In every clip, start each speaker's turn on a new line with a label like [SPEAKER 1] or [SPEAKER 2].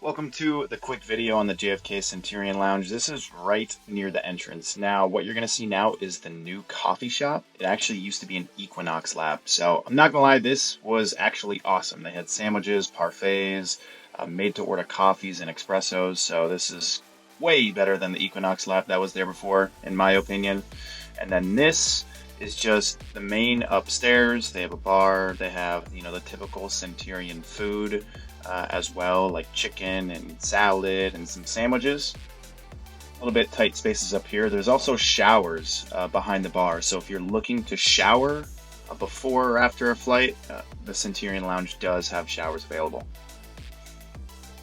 [SPEAKER 1] Welcome to the quick video on the JFK Centurion Lounge. This is right near the entrance. Now, what you're going to see now is the new coffee shop. It actually used to be an Equinox Lab. So, I'm not going to lie, this was actually awesome. They had sandwiches, parfaits, made-to-order coffees and espressos. So, this is way better than the Equinox Lab that was there before, in my opinion. And then this is just the main upstairs. They have a bar. They have, the typical Centurion food. As well, like chicken and salad and some sandwiches. A little bit tight spaces up here. There's also showers behind the bar, so if you're looking to shower before or after a flight, the Centurion Lounge does have showers available.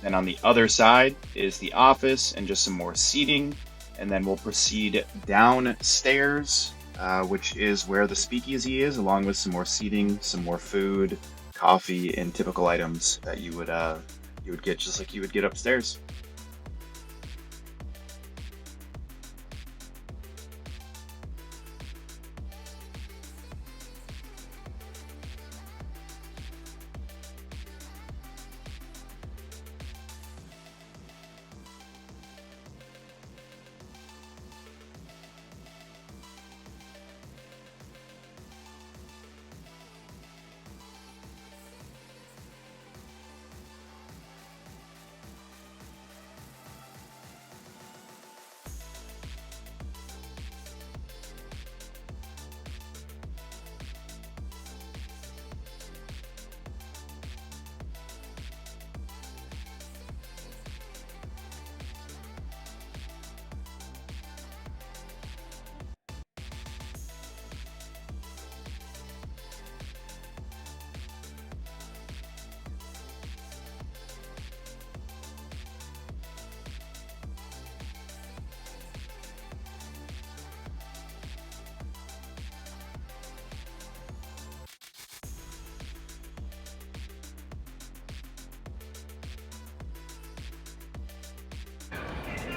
[SPEAKER 1] Then on the other side is the office and just some more seating, and then we'll proceed downstairs, which is where the Speakeasy is, along with some more seating, some more food, coffee, and typical items that you would get just like you would get upstairs.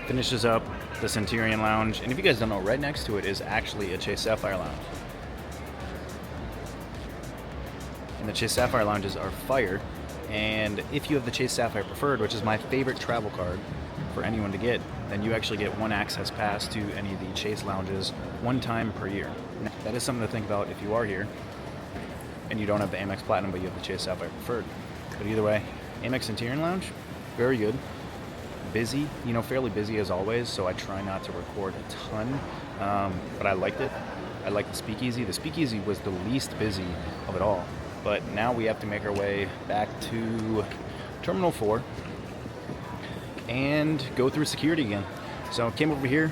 [SPEAKER 1] Finishes up the Centurion Lounge, and if you guys don't know, right next to it is actually a Chase Sapphire Lounge. And the Chase Sapphire Lounges are fire, and if you have the Chase Sapphire Preferred, which is my favorite travel card for anyone to get, then you actually get one access pass to any of the Chase Lounges one time per year. Now, that is something to think about if you are here and you don't have the AMEX Platinum, but you have the Chase Sapphire Preferred. But either way, AMEX Centurion Lounge, very good. Busy, fairly busy as always, so I try not to record a ton, but I liked it. I liked the Speakeasy. The Speakeasy was the least busy of it all, but now we have to make our way back to Terminal 4 and go through security again. So I came over here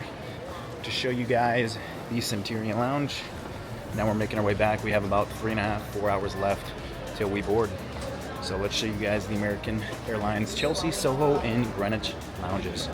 [SPEAKER 1] to show you guys the Centurion Lounge. Now we're making our way back. We have about 3.5, 4 hours left till we board. So let's show you guys the American Airlines Chelsea, Soho, and Greenwich lounges.